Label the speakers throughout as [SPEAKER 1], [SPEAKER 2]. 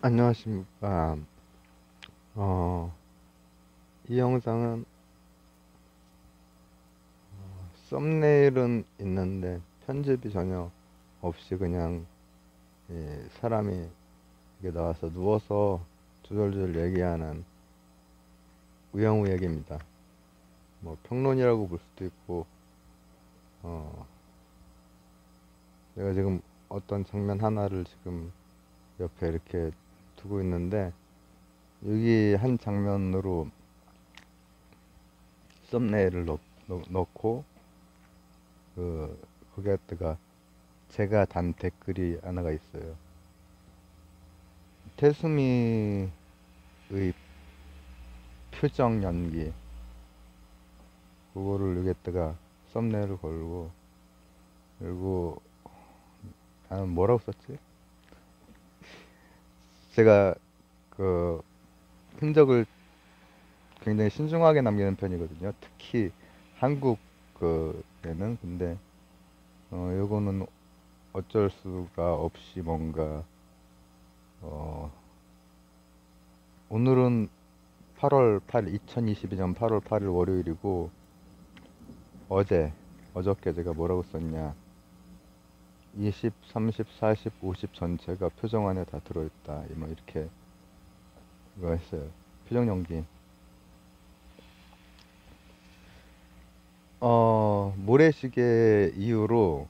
[SPEAKER 1] 안녕하십니까. 어, 이 영상은 썸네일은 있는데 편집이 전혀 없이 그냥 사람이 이게 나와서 누워서 조절조절 얘기하는 우영우 얘기입니다. 뭐 평론이라고 볼 수도 있고, 어, 내가 지금 어떤 장면 하나를 지금 옆에 이렇게 두고 있는데 여기 한 장면으로 썸네일을 넣고 그 거기에다가 제가 단 댓글이 하나가 있어요. 태수미의 표정 연기 그거를 여기다가 썸네일을 걸고 그리고 나는 뭐라고 썼지? 제가 그 흔적을 굉장히 신중하게 남기는 편이거든요. 특히 한국 그에는 근데 요거는 어쩔 수가 없이 뭔가 어 오늘은 8월 8일 2022년 8월 8일 월요일이고 어저께 제가 뭐라고 썼냐 20, 30, 40, 50 전체가 표정 안에 다 들어있다 뭐 이렇게 그거 했어요. 표정 연기 모래시계 이후로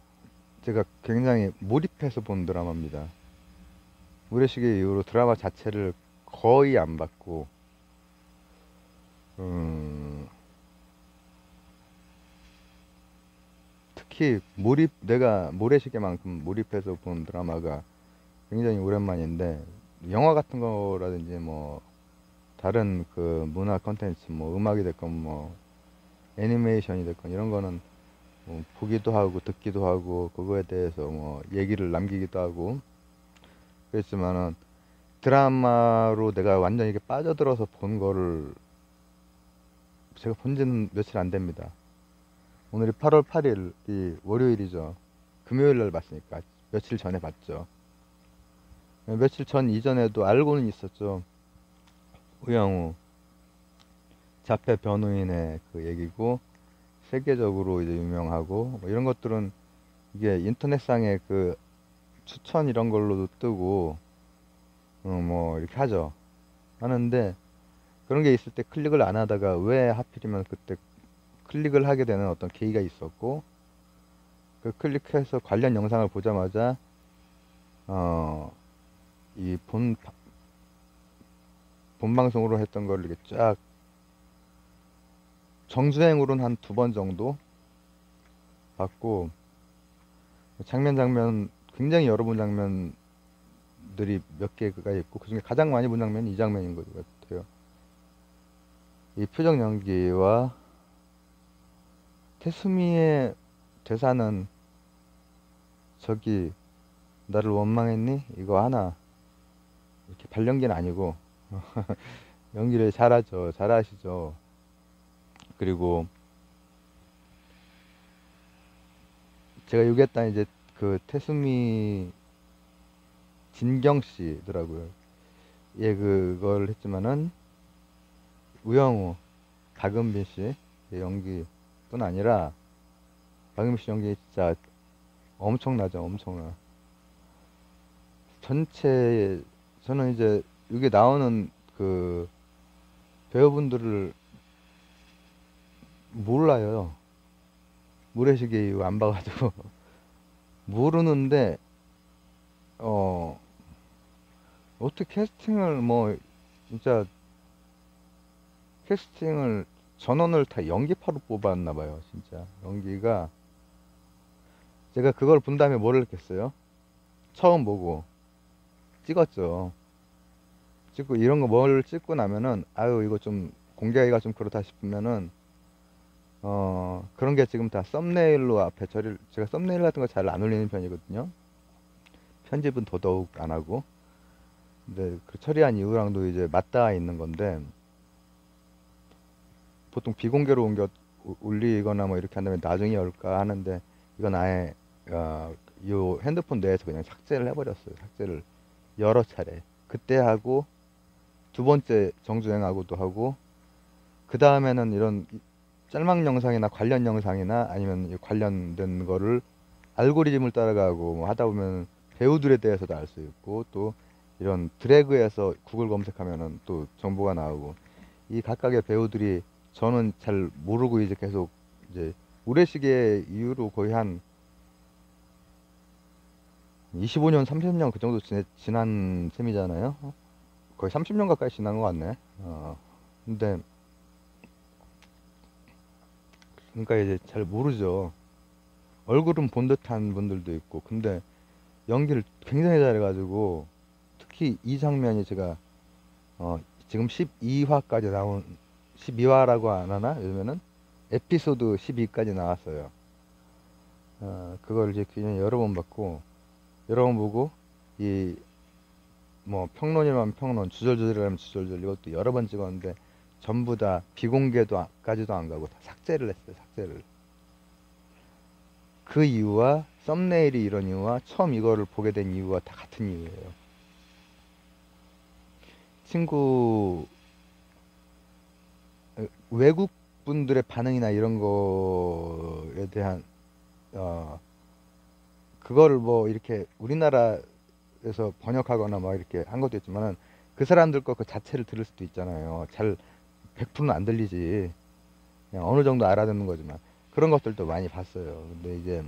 [SPEAKER 1] 제가 굉장히 몰입해서 본 드라마입니다. 모래시계 이후로 드라마 자체를 거의 안 봤고 음, 특히 내가 모래시계만큼 몰입해서 본 드라마가 굉장히 오랜만인데 영화 같은 거라든지 뭐 다른 그 문화 컨텐츠 뭐 음악이 됐건 뭐 애니메이션이 됐건 이런 거는 뭐 보기도 하고 듣기도 하고 그거에 대해서 뭐 얘기를 남기기도 하고 그랬지만은 드라마로 내가 완전 이게 빠져들어서 본 거를 제가 본 지는 며칠 안 됩니다. 오늘이 8월 8일이 월요일이죠. 금요일 날 봤으니까 며칠 전에 봤죠. 며칠 전 이전에도 알고는 있었죠. 우영우 자폐 변호인의 그 얘기고 세계적으로 이제 유명하고 뭐 이런 것들은 이게 인터넷상에 그 추천 이런 걸로도 뜨고 뭐 이렇게 하는데 그런 게 있을 때 클릭을 안 하다가 왜 하필이면 그때 클릭을 하게 되는 어떤 계기가 있었고 그 클릭해서 관련 영상을 보자마자 이 본방송으로 했던 걸 이렇게 쫙 정주행으로는 한 두 번 정도 봤고 장면 굉장히 여러 본 장면들이 몇 개가 있고 그중에 가장 많이 본 장면이 이 장면인 것 같아요. 이 표정 연기와 태수미의 대사는 저기 나를 원망했니? 이거 하나 이렇게 발연기는 아니고 연기를 잘하죠. 잘하시죠. 그리고 제가 여기에다 이제 그 태수미 진경 씨더라고요. 예, 그걸 했지만은 우영우, 박은빈 씨의 연기뿐 아니라 박은빈 씨 연기 진짜 엄청나죠, 엄청나. 전체 저는 이제 여기 나오는 그 배우분들을 몰라요. 모래시계 이후 안 봐가지고 모르는데 어 어떻게 캐스팅을 뭐 진짜 캐스팅을 전원을 다 연기파로 뽑았나 봐요. 진짜 연기가 제가 그걸 본 다음에 뭐를 느꼈어요? 처음 보고 찍었죠. 찍고 이런 거 뭘 찍고 나면은 아유 이거 좀 공개하기가 좀 그렇다 싶으면은 그런 게 지금 다 썸네일로 앞에 제가 썸네일 같은 거 잘 안 올리는 편이거든요. 편집은 더더욱 안 하고 근데 그 처리한 이유랑도 이제 맞닿아 있는 건데 보통 비공개로 올리거나 뭐 이렇게 한다면 나중에 열까 하는데 이건 아예 요 핸드폰 내에서 그냥 삭제를 해버렸어요. 삭제를 여러 차례. 그때 하고 두 번째 정주행하고도 하고 그 다음에는 이런 짤막 영상이나 관련 영상이나 아니면 이 관련된 거를 알고리즘을 따라가고 뭐 하다 보면 배우들에 대해서도 알 수 있고 또 이런 드래그해서 구글 검색하면은 또 정보가 나오고 이 각각의 배우들이 저는 잘 모르고 이제 계속 이제 우레시계 이후로 거의 한 25년, 30년 그 정도 지난 셈이잖아요. 거의 30년 가까이 지난 것 같네. 근데 그러니까 이제 잘 모르죠. 얼굴은 본 듯한 분들도 있고 근데 연기를 굉장히 잘해가지고 특히 이 장면이 제가 지금 12화까지 나온 12화라고 안 하나 요즘에는 에피소드 12까지 나왔어요. 그걸 이제 그냥 여러 번 봤고 여러 번 보고 이 뭐 평론이라면 평론 주절주절이라면 주절주절 이것도 여러 번 찍었는데 전부 다 비공개도까지도 안 가고 다 삭제를 했어요. 삭제를. 그 이유와 썸네일이 이런 이유와 처음 이거를 보게 된 이유와 다 같은 이유예요. 친구 외국 분들의 반응이나 이런 거에 대한 어 그거를 뭐 이렇게 우리나라에서 번역하거나 막 이렇게 한 것도 있지만은 그 사람들 거 그 자체를 들을 수도 있잖아요. 잘 100%는 안 들리지. 그냥 어느 정도 알아듣는 거지만 그런 것들도 많이 봤어요. 근데 이제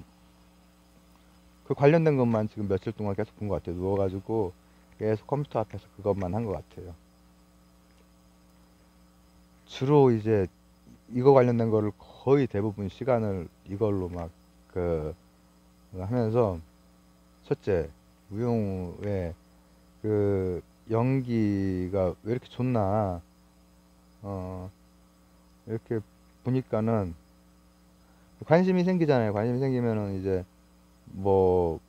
[SPEAKER 1] 그 관련된 것만 지금 며칠 동안 계속 본 것 같아요. 누워가지고 계속 컴퓨터 앞에서 그것만 한 것 같아요. 주로 이제 이거 관련된 거를 거의 대부분 시간을 이걸로 막 그 하면서 첫째 우영우의 그 연기가 왜 이렇게 좋나 어 이렇게 보니까는 관심이 생기잖아요. 관심이 생기면은 이제 뭐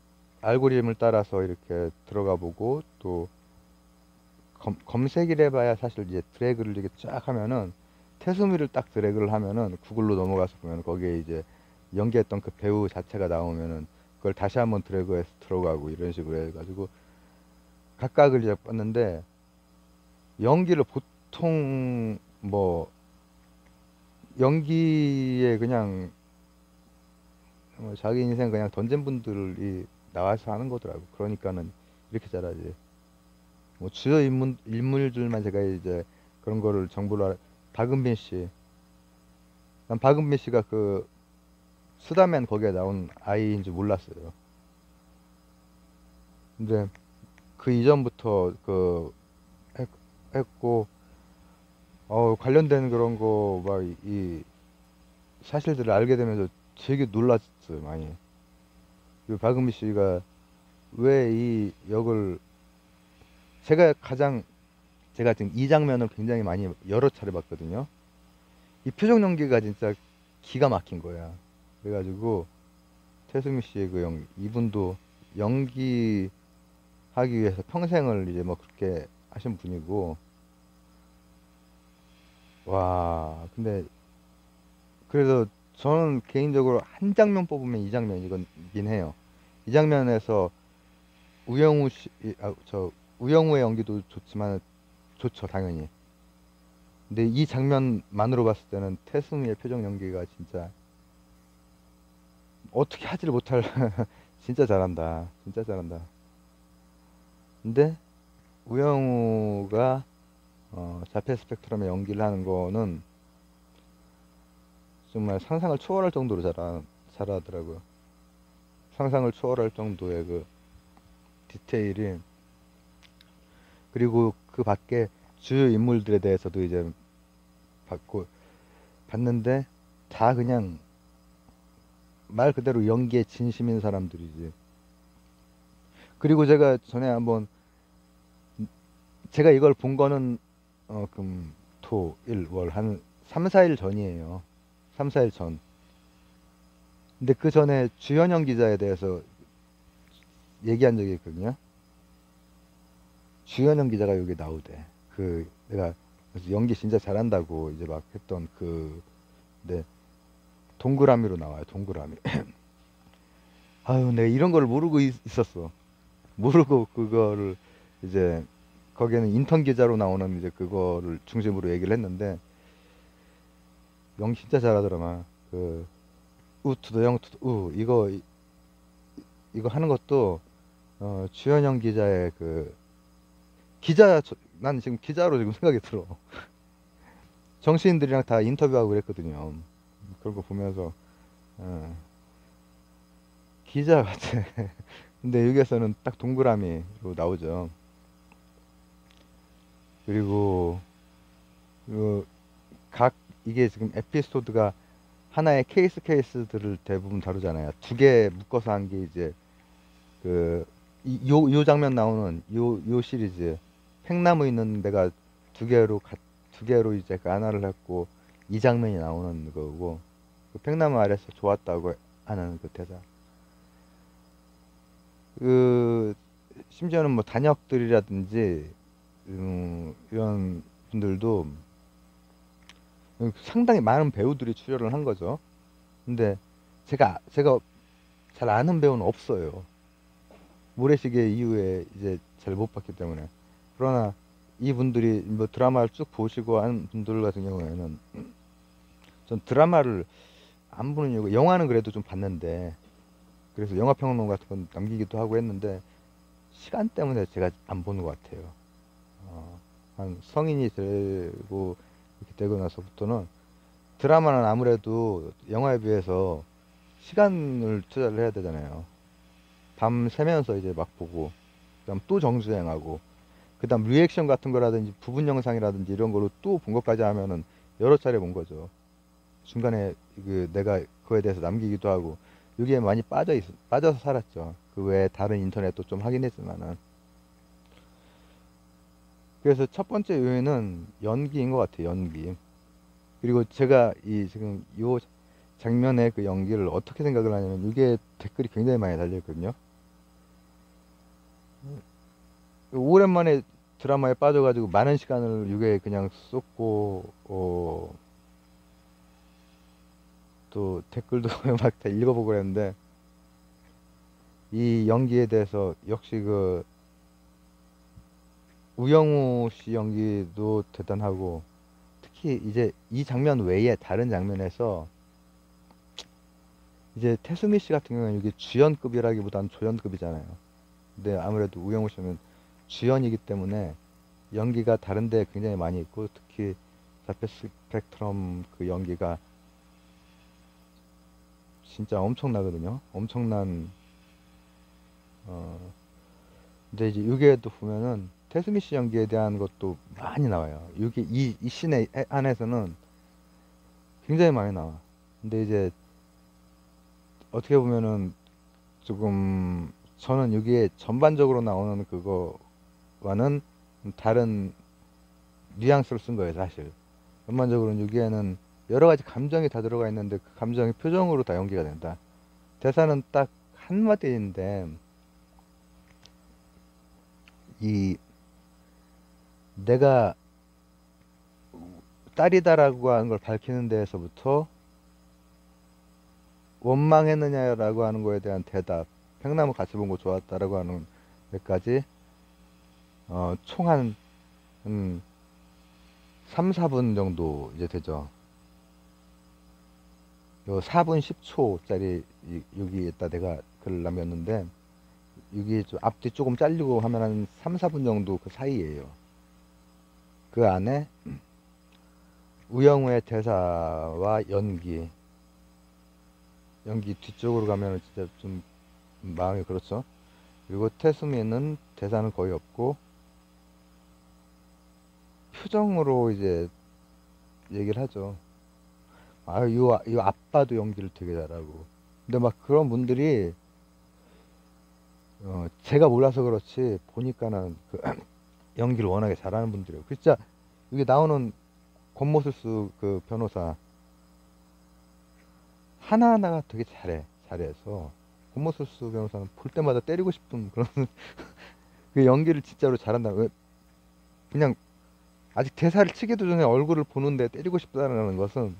[SPEAKER 1] 알고리즘을 따라서 이렇게 들어가 보고 또 검색을 해봐야 사실 이제 드래그를 이렇게 쫙 하면은 태수미를 딱 드래그를 하면은 구글로 넘어가서 보면 거기에 이제 연기했던 그 배우 자체가 나오면은 그걸 다시 한번 드래그해서 들어가고 이런 식으로 해가지고 각각을 이제 봤는데 연기를 보통 뭐 연기에 그냥 자기 인생 그냥 던진 분들이 나와서 하는 거더라고. 그러니까는 이렇게 잘하지. 뭐 주요 인물들만 제가 이제 그런 거를 정보를 박은빈 씨. 난 박은빈 씨가 그 수다맨 거기에 나온 아이인 줄 몰랐어요. 근데 그 이전부터 그 했, 했고 관련된 그런 거 막 이 사실들을 알게 되면서 되게 놀랐어요 많이. 그리고 박은빈 씨가 왜 이 역을 제가 지금 이 장면을 굉장히 많이 여러 차례 봤거든요. 이 표정 연기가 진짜 기가 막힌 거야. 그래가지고 태수미 씨의 그 이분도 연기하기 위해서 평생을 이제 뭐 그렇게 하신 분이고 와 근데 그래서 저는 개인적으로 한 장면 뽑으면 이 장면이긴 해요. 이 장면에서 우영우 씨, 우영우의 연기도 좋지만 좋죠 당연히. 근데 이 장면만으로 봤을 때는 태수미의 표정 연기가 진짜 어떻게 하지를 못할 진짜 잘한다. 진짜 잘한다. 근데 우영우가 자폐 스펙트럼의 연기를 하는 거는 정말 상상을 초월할 정도로 잘하더라고요. 상상을 초월할 정도의 그 디테일이 그리고 그 밖에 주요 인물들에 대해서도 이제 봤고 봤는데 다 그냥 말 그대로 연기에 진심인 사람들이지. 그리고 제가 전에 한번 제가 이걸 본 거는 금, 토, 일, 월 한 3, 4일 전이에요. 3, 4일 전. 근데 그 전에 주현영 기자에 대해서 얘기한 적이 있거든요. 주현영 기자가 여기 나오대. 그 내가 그래서 연기 진짜 잘한다고 이제 막 했던 그 네, 동그라미로 나와요. 동그라미. 아유, 내가 이런 걸 모르고 있었어. 모르고 그거를 이제 거기에는 인턴 기자로 나오는 이제 그거를 중심으로 얘기를 했는데 연기 진짜 잘하더라만. 그 우투더 영투더 우 이거 하는 것도 주현영 기자의 그 난 지금 기자로 지금 생각이 들어. 정치인들이랑 다 인터뷰하고 그랬거든요. 그런 거 보면서 어, 기자 같아. 근데 여기에서는 딱 동그라미로 나오죠. 그리고 그 각 이게 지금 에피소드가 하나의 케이스들을 대부분 다루잖아요. 두 개 묶어서 한 게 이제 그 요 장면 나오는 요 시리즈 팽나무 있는 데가 두 개로 이제 그 하나를 했고 이 장면이 나오는 거고 그 팽나무 아래서 좋았다고 하는 그 대사. 그 심지어는 뭐 단역들이라든지 이런 분들도 상당히 많은 배우들이 출연을 한 거죠. 근데 제가 잘 아는 배우는 없어요. 모래시계 이후에 이제 잘 못 봤기 때문에. 그러나 이분들이 뭐 드라마를 쭉 보시고 한 분들 같은 경우에는 전 드라마를 안 보는 이유가 영화는 그래도 좀 봤는데 그래서 영화 평론 같은 건 남기기도 하고 했는데 시간 때문에 제가 안 보는 것 같아요. 한 성인이 되고 이렇게 되고 나서부터는 드라마는 아무래도 영화에 비해서 시간을 투자를 해야 되잖아요. 밤 새면서 이제 막 보고 그다음 또 정주행하고 그다음 리액션 같은 거라든지 부분 영상이라든지 이런 거로 또 본 것까지 하면은 여러 차례 본 거죠. 중간에 그 내가 그거에 대해서 남기기도 하고 여기에 많이 빠져서 살았죠. 그 외에 다른 인터넷도 좀 하긴 했지만은 그래서 첫 번째 요인은 연기인 것 같아요. 연기. 그리고 제가 이 지금 요 장면의 그 연기를 어떻게 생각을 하냐면 이게 댓글이 굉장히 많이 달려있거든요. 오랜만에 드라마에 빠져가지고 많은 시간을 이게 그냥 쏟고 또 댓글도 막 다 읽어보고 그랬는데 이 연기에 대해서 역시 그 우영우 씨 연기도 대단하고 특히 이제 이 장면 외에 다른 장면에서 이제 태수미 씨 같은 경우는 이게 주연급이라기보다는 조연급이잖아요. 근데 아무래도 우영우 씨는 주연이기 때문에 연기가 다른데 굉장히 많이 있고 특히 자폐 스펙트럼 그 연기가 진짜 엄청나거든요. 엄청난 어 근데 이제 여기에도 보면은 태수미 씨 연기에 대한 것도 많이 나와요. 여기 이 씬에 안에서는 굉장히 많이 나와. 근데 이제 어떻게 보면은 조금 저는 여기에 전반적으로 나오는 그거와는 다른 뉘앙스를 쓴 거예요, 사실. 전반적으로는 여기에는 여러 가지 감정이 다 들어가 있는데 그 감정이 표정으로 다 연기가 된다. 대사는 딱 한마디인데 이 내가 딸이다라고 하는 걸 밝히는 데에서부터 원망했느냐라고 하는 거에 대한 대답, 팽나무 같이 본 거 좋았다라고 하는 데까지 총 한 3, 4분 정도 이제 되죠. 요 4분 10초짜리 여기에다 내가 글을 남겼는데 여기 좀 앞뒤 조금 잘리고 하면 한 3, 4분 정도 그 사이에요. 그 안에 우영우의 대사와 연기 뒤쪽으로 가면 진짜 좀 마음이 그렇죠. 그리고 태수미는 대사는 거의 없고 표정으로 이제 얘기를 하죠. 이 아빠도 연기를 되게 잘하고. 근데 막 그런 분들이 제가 몰라서 그렇지 보니까는 그 연기를 워낙에 잘하는 분들이에요. 진짜 여기 나오는 권모술수 그 변호사 하나하나가 되게 잘해서 권모술수 변호사는 볼 때마다 때리고 싶은 그런 그 연기를 진짜로 잘한다. 그냥 아직 대사를 치기도 전에 얼굴을 보는데 때리고 싶다는 것은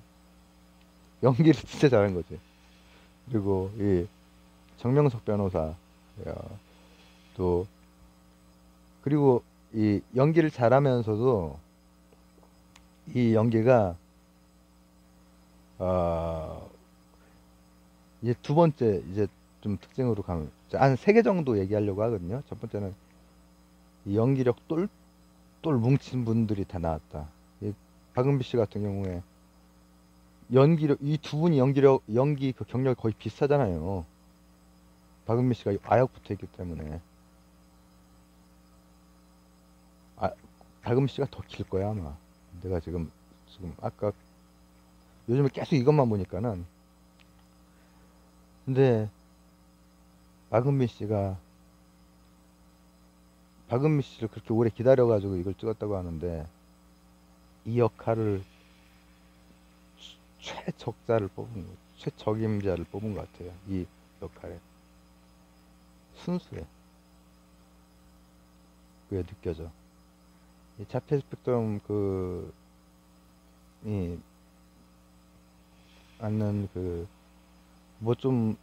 [SPEAKER 1] 연기를 진짜 잘한 거지. 그리고 이 정명석 변호사 야, 또 그리고 이 연기를 잘하면서도 이 연기가 어 이제 두 번째 이제 좀 특징으로 가면 한 세 개 정도 얘기하려고 하거든요. 첫 번째는 이 연기력 똘똘 뭉친 분들이 다 나왔다. 이 박은비 씨 같은 경우에 연기력 이 두 분이 연기 그 경력이 거의 비슷하잖아요. 박은비 씨가 아역부터 했기 때문에 아 박은비 씨가 더 길 거야 아마. 내가 지금 아까 요즘에 계속 이것만 보니까는 근데 박은비 씨가 박은비 씨를 그렇게 오래 기다려가지고 이걸 찍었다고 하는데 이 역할을 최적임자를 뽑은 것 같아요. 이 역할에 순수해. 그게 느껴져. 이 자폐 스펙트럼 이 않는 뭐 좀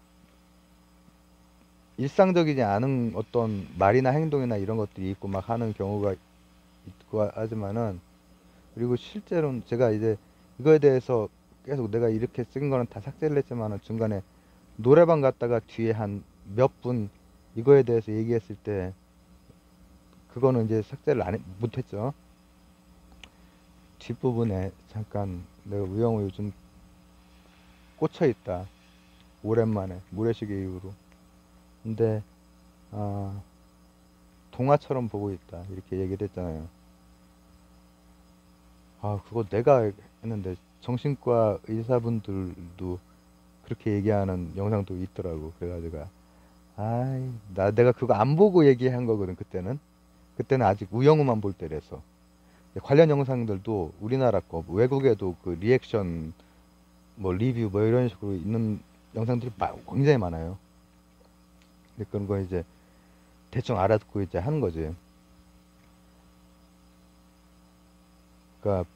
[SPEAKER 1] 일상적이지 않은 어떤 말이나 행동이나 이런 것들이 있고 막 하는 경우가 있고 하지만은 그리고 실제로는 제가 이제 이거에 대해서 계속 내가 이렇게 쓴 거는 다 삭제를 했지만은 중간에 노래방 갔다가 뒤에 한 몇 분 이거에 대해서 얘기했을 때 그거는 이제 삭제를 못했죠. 뒷부분에 잠깐 내가 우영우 요즘 꽂혀 있다. 오랜만에 모래시계 이후로. 근데 아, 동화처럼 보고 있다. 이렇게 얘기를 했잖아요. 아, 그거 내가 했는데 정신과 의사분들도 그렇게 얘기하는 영상도 있더라고. 그래가지고 내가 그거 안 보고 얘기한 거거든. 그때는 아직 우영우만 볼 때라서 관련 영상들도 우리나라 거 외국에도 그 리액션 뭐 리뷰 뭐 이런 식으로 있는 영상들이 굉장히 많아요. 근데 그런 거 이제 대충 알아듣고 이제 하는 거지. 그러니까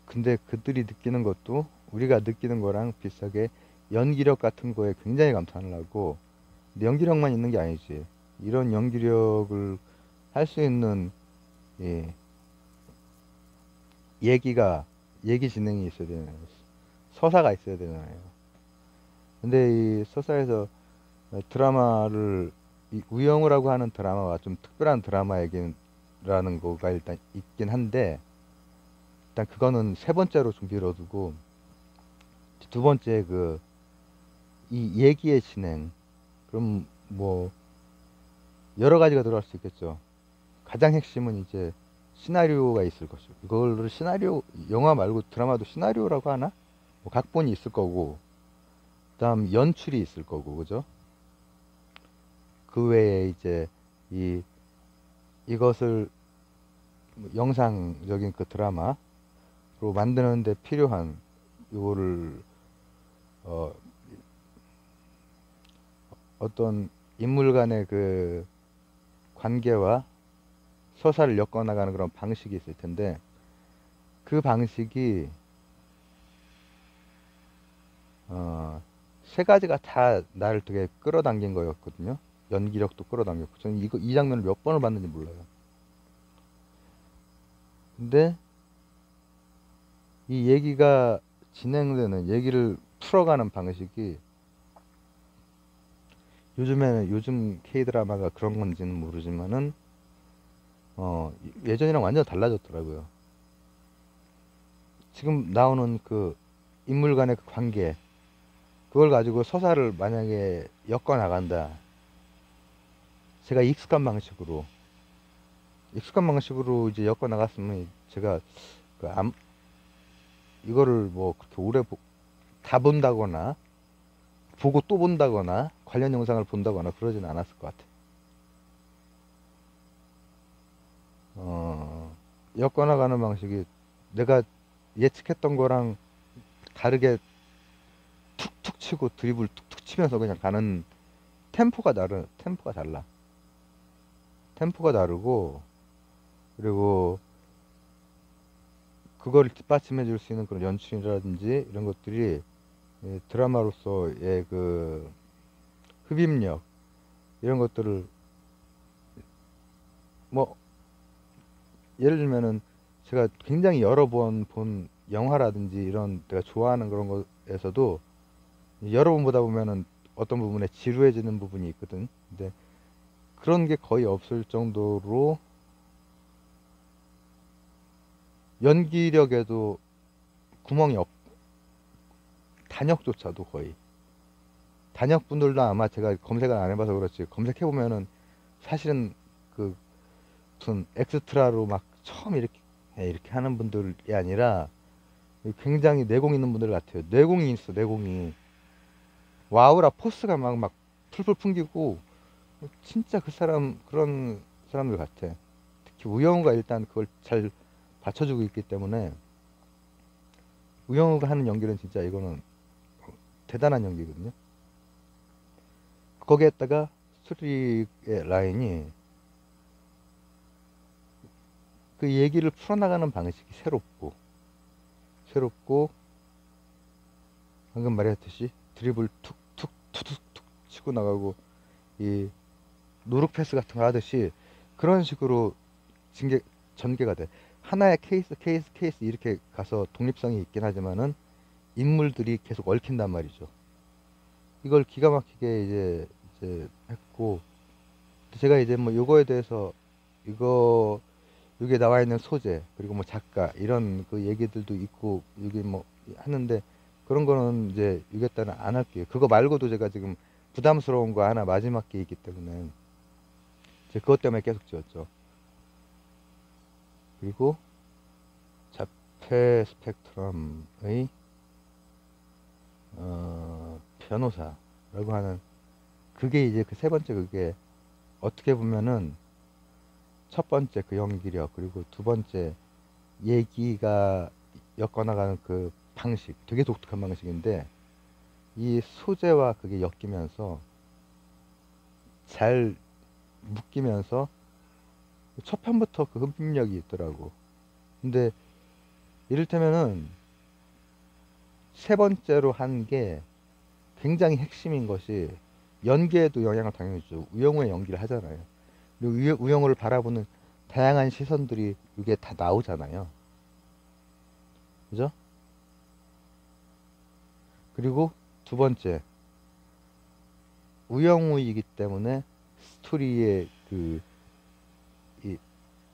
[SPEAKER 1] 근데 그들이 느끼는 것도 우리가 느끼는 거랑 비슷하게 연기력 같은 거에 굉장히 감탄을 하고 근데 연기력만 있는 게 아니지. 이런 연기력을 할 수 있는 예, 얘기 진행이 있어야 되잖아요. 서사가 있어야 되잖아요. 근데 이 서사에서 드라마를 이 우영우라고 하는 드라마가 좀 특별한 드라마라는 거가 일단 있긴 한데 일단 그거는 세 번째로 좀 미뤄두고 두 번째 이 얘기의 진행 그럼 뭐 여러 가지가 들어갈 수 있겠죠. 가장 핵심은 이제 시나리오가 있을 것이고 이거를 시나리오 영화 말고 드라마도 시나리오라고 하나? 뭐 각본이 있을 거고 그다음 연출이 있을 거고 그죠? 그 외에 이제 이 이것을 영상적인 그 드라마로 만드는데 필요한 요거를 어, 어떤 인물 간의 그 관계와 서사를 엮어나가는 그런 방식이 있을 텐데 그 방식이 세 가지가 다 나를 되게 끌어당긴 거였거든요. 연기력도 끌어당겼고 저는 이 장면을 몇 번을 봤는지 몰라요. 근데 이 얘기가 진행되는 얘기를 풀어가는 방식이 요즘 K-드라마가 그런 건지는 모르지만은 예전이랑 완전 달라졌더라고요. 지금 나오는 그 인물 간의 그 관계 그걸 가지고 서사를 만약에 엮어 나간다. 제가 익숙한 방식으로 이제 엮어 나갔으면 제가 그 이거를 뭐 그렇게 다 본다거나 보고 또 본다거나 관련 영상을 본다거나 그러진 않았을 것 같아. 엮어나가는 방식이 내가 예측했던 거랑 다르게 툭툭 치고 드리블 툭툭 치면서 그냥 가는 템포가 달라. 템포가 다르고 그리고 그걸 뒷받침해 줄 수 있는 그런 연출이라든지 이런 것들이 드라마로서의 그 흡입력 이런 것들을 뭐 예를 들면은 제가 굉장히 여러 번 본 영화라든지 이런 내가 좋아하는 그런 거에서도 여러 번 보다 보면은 어떤 부분에 지루해지는 부분이 있거든. 근데 그런 게 거의 없을 정도로 연기력에도 구멍이 없, 단역조차도 거의. 단역분들도 아마 제가 검색을 안 해봐서 그렇지 검색해보면은 사실은 그 무슨 엑스트라로 막 처음 이렇게 하는 분들이 아니라 굉장히 내공 있는 분들 같아요. 내공이 있어, 내공이. 와우라 포스가 막 풀풀 풍기고 진짜 그 사람 그런 사람들 같아. 특히 우영우가 일단 그걸 잘 받쳐주고 있기 때문에 우영우가 하는 연기는 진짜 이거는 대단한 연기거든요. 거기에다가 수리의 라인이 그 얘기를 풀어나가는 방식이 새롭고 방금 말했듯이 드리블 툭툭 툭툭툭 치고 나가고 이 노룩 패스 같은 거 하듯이 그런 식으로 전개가 돼. 하나의 케이스 이렇게 가서 독립성이 있긴 하지만은 인물들이 계속 얽힌단 말이죠. 이걸 기가 막히게 이제 했고 제가 이제 뭐 요거에 대해서 이거 여기에 나와 있는 소재 그리고 뭐 작가 이런 그 얘기들도 있고 여기 뭐 하는데 그런 거는 이제 유겠다는 안 할게요. 그거 말고도 제가 지금 부담스러운 거 하나 마지막 게 있기 때문에 이제 그것 때문에 계속 지었죠. 그리고 자폐 스펙트럼의 변호사라고 하는 그게 이제 그 세 번째 그게 어떻게 보면은 첫 번째 그 연기력 그리고 두 번째 얘기가 엮어나가는 그 방식 되게 독특한 방식인데 이 소재와 그게 엮이면서 잘 묶이면서 첫 편부터 그 흡입력이 있더라고. 근데 이를테면은 세 번째로 한 게 굉장히 핵심인 것이 연기에도 영향을 당연히 줘. 우영우의 연기를 하잖아요. 그리고 우영우를 바라보는 다양한 시선들이 이게 다 나오잖아요. 그죠? 그리고 두 번째, 우영우이기 때문에 스토리의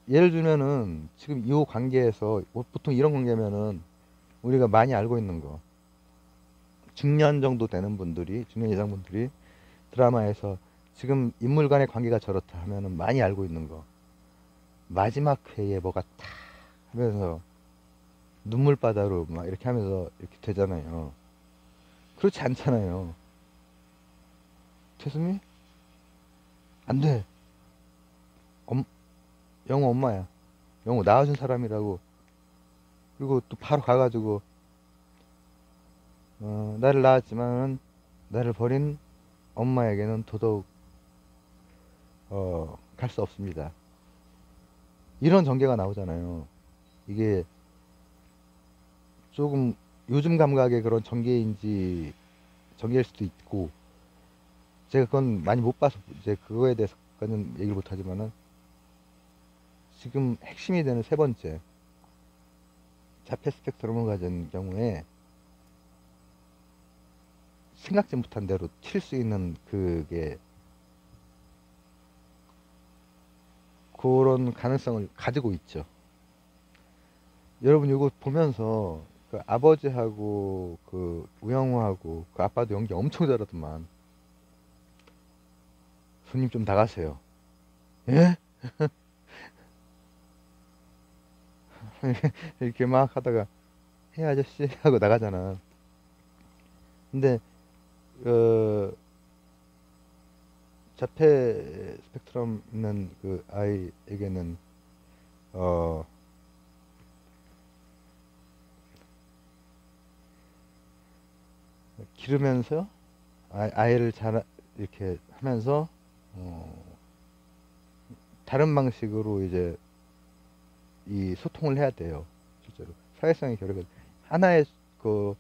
[SPEAKER 1] 예를 들면은 지금 이 관계에서 보통 이런 관계면은 우리가 많이 알고 있는 거 중년 정도 되는 분들이 중년 여성분들이 드라마에서 지금 인물 간의 관계가 저렇다 하면은 많이 알고 있는 거 마지막 회에 뭐가 탁 하면서 눈물바다로 막 이렇게 하면서 이렇게 되잖아요. 그렇지 않잖아요. 태수미? 안 돼. 영호 엄마야. 영호 낳아준 사람이라고. 그리고 또 바로 가가지고 나를 낳았지만은 나를 버린 엄마에게는 더더욱 갈 수 없습니다. 이런 전개가 나오잖아요. 이게 조금 요즘 감각의 그런 전개일 수도 있고 제가 그건 많이 못 봐서 이제 그거에 대해서는 얘기를 못 하지만은 지금 핵심이 되는 세 번째 자폐 스펙트럼을 가진 경우에 생각지 못한 대로 튈 수 있는 그게 그런 가능성을 가지고 있죠. 여러분 이거 보면서 그 아버지하고 그 우영우하고 그 아빠도 연기 엄청 잘하더만. 손님 좀 나가세요. 예? 이렇게 막 하다가 해 아저씨 하고 나가잖아. 근데 어, 자폐 스펙트럼 있는 그 아이에게는 어, 기르면서 아이를 잘 이렇게 하면서 어, 다른 방식으로 이제 이 소통을 해야 돼요. 실제로 사회성의 결여가 하나의 그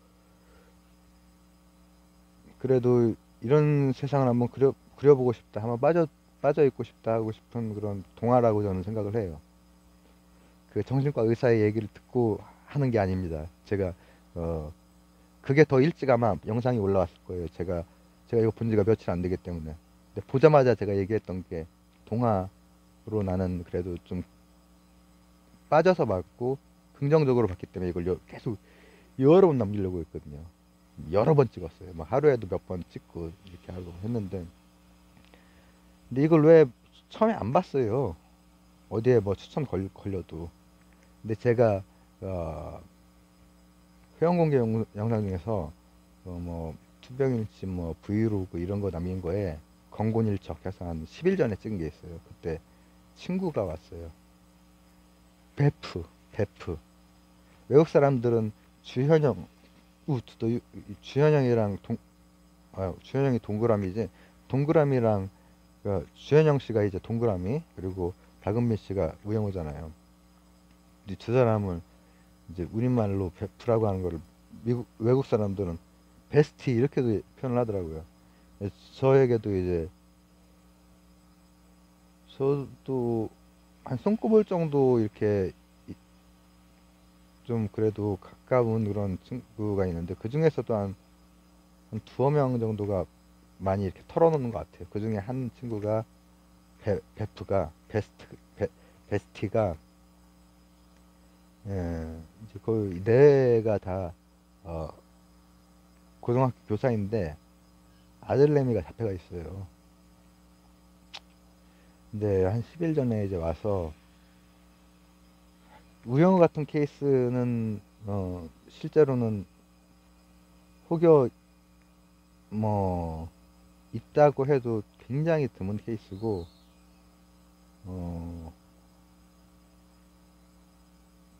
[SPEAKER 1] 그래도 이런 세상을 한번 그려보고 싶다 한번 빠져 있고 싶다 하고 싶은 그런 동화라고 저는 생각을 해요. 그 정신과 의사의 얘기를 듣고 하는 게 아닙니다. 제가 어 그게 더 일찍 아마 영상이 올라왔을 거예요. 제가 이거 본 지가 며칠 안 되기 때문에. 근데 보자마자 제가 얘기했던 게 동화로 나는 그래도 좀 빠져서 봤고 긍정적으로 봤기 때문에 이걸 계속 여러 번 남기려고 했거든요. 여러 번 찍었어요. 뭐 하루에도 몇 번 찍고 이렇게 하고 했는데 근데 이걸 왜 처음에 안 봤어요. 어디에 뭐 추천 걸려도. 근데 제가 회원 공개 영상 중에서 뭐 투병일지 뭐 브이로그 이런 거 남긴 거에 건곤일척 해서 한 10일 전에 찍은 게 있어요. 그때 친구가 왔어요. 베프. 외국 사람들은 주현영, 주현영이랑 주현영이 동그라미지. 동그라미랑 주현영 씨가 이제 동그라미, 그리고 박은미 씨가 우영우잖아요. 이 두 사람을 이제 우리말로 베프라고 하는 거를 외국 사람들은 베스티 이렇게도 표현을 하더라고요. 저에게도 이제 저도 한 손꼽을 정도 이렇게 좀 그래도 가까운 그런 친구가 있는데 그 중에서도 한 두어 명 정도가 많이 이렇게 털어놓는 것 같아요. 그 중에 한 친구가 베프가 베스티가 이제 거의 내가 다 고등학교 교사인데 아들내미가 잡혀가 있어요. 근데 한 10일 전에 이제 와서 우영우 같은 케이스는 실제로는 혹여 뭐 있다고 해도 굉장히 드문 케이스고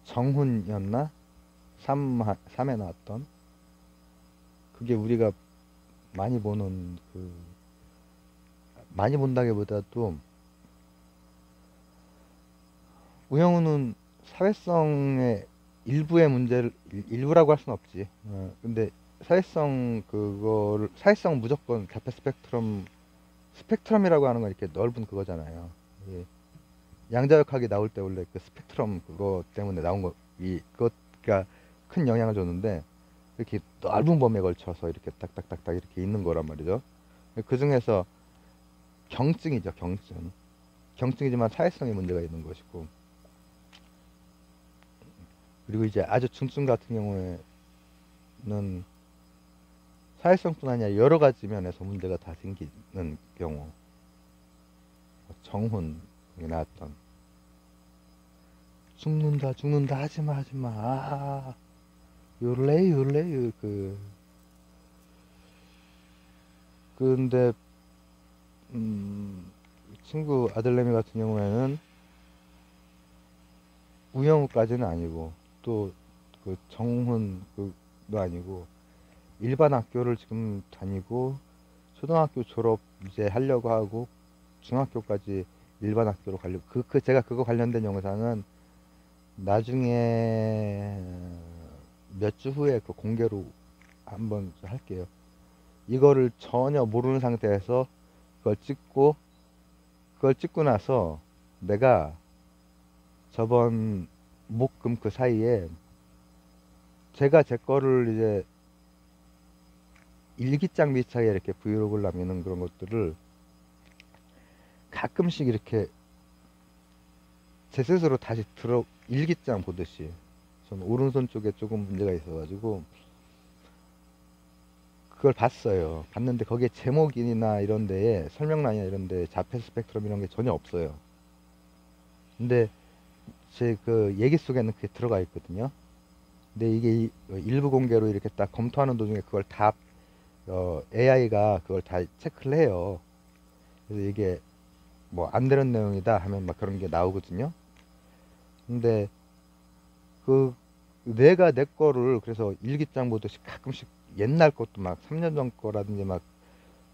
[SPEAKER 1] 정훈이었나? 3에 나왔던 그게 우리가 많이 보는 많이 본다기보다도 우영우는 사회성의 일부의 문제를 일부라고 할 수는 없지. 근데 사회성 무조건 자폐 스펙트럼이라고 하는 건 이렇게 넓은 그거잖아요. 예. 양자역학이 나올 때 원래 그 스펙트럼 그거 때문에 나온 그것가 큰 영향을 줬는데 이렇게 넓은 범위에 걸쳐서 이렇게 딱딱딱딱 이렇게 있는 거란 말이죠. 그 중에서 경증이죠, 경증. 경증이지만 사회성에 문제가 있는 것이고. 그리고 이제 아주 중증 같은 경우에는 사회성뿐 아니라 여러 가지 면에서 문제가 다 생기는 경우. 정훈이 나왔던 죽는다 하지마 요럴레이 근데 친구 아들내미 같은 경우에는 우영우까지는 아니고 또 그 정훈 그도 아니고 일반 학교를 지금 다니고 초등학교 졸업 이제 하려고 하고 중학교까지 일반 학교로 가려고 제가 그거 관련된 영상은 나중에 몇 주 후에 그 공개로 한번 할게요. 이거를 전혀 모르는 상태에서 그걸 찍고 나서 내가 저번 목금 그 사이에 제가 제 거를 이제 일기장 비슷하게 이렇게 브이로그를 남기는 그런 것들을 가끔씩 이렇게 제 스스로 다시 일기장 보듯이 전 오른손 쪽에 조금 문제가 있어가지고 그걸 봤어요. 봤는데 거기에 제목이나 이런 데에 설명란이나 이런 데에 자폐 스펙트럼 이런 게 전혀 없어요. 근데 제 그 얘기 속에는 그게 들어가 있거든요. 근데 이게 일부 공개로 이렇게 딱 검토하는 도중에 그걸 다 AI가 그걸 다 체크를 해요. 그래서 이게 뭐 안 되는 내용이다 하면 막 그런 게 나오거든요. 근데 내가 내 거를 그래서 일기장 보듯이 가끔씩 옛날 것도 막 3년 전 거라든지 막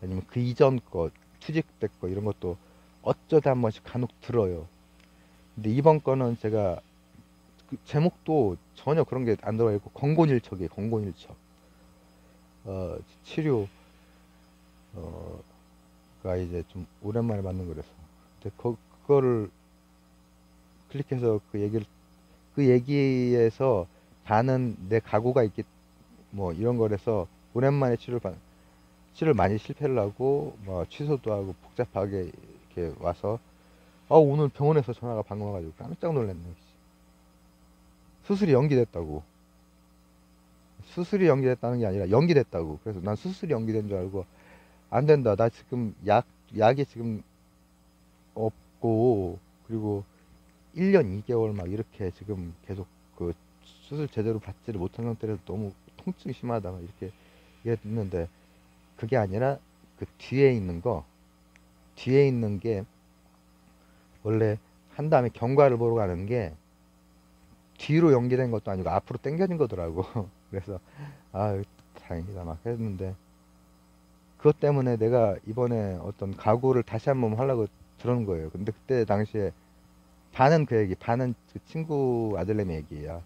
[SPEAKER 1] 아니면 그 이전 거 투직된 거 이런 것도 어쩌다 한 번씩 간혹 들어요. 근데 이번 거는 제가 그 제목도 전혀 그런 게 안 들어가 있고 건곤일척이에요. 건곤일척. 치료 가 이제 좀 오랜만에 맞는 거라서 근데 그거를 클릭해서 그 얘기에서 반은 내 각오가 있기, 뭐 이런 거라서 오랜만에 치료를 많이 실패를 하고, 뭐 취소도 하고 복잡하게 이렇게 와서, 오늘 병원에서 전화가 방금 와가지고 깜짝 놀랐네. 수술이 연기됐다고. 수술이 연기됐다는 게 아니라 연기됐다고. 그래서 난 수술이 연기된 줄 알고, 안 된다. 나 지금 약이 지금 없고, 그리고 1년 2개월 막 이렇게 지금 계속 그 수술 제대로 받지를 못한 상태라서 너무 통증이 심하다. 막 이렇게 얘기했는데, 그게 아니라 그 뒤에 있는 게 원래 한 다음에 경과를 보러 가는 게 뒤로 연기된 것도 아니고 앞으로 당겨진 거더라고. 그래서 아, 다행이다 막 했는데, 그것 때문에 내가 이번에 어떤 각오를 다시 한번 하려고 들은 거예요. 근데 그때 당시에 반은 그 얘기, 반은 그 친구 아들내미 얘기야.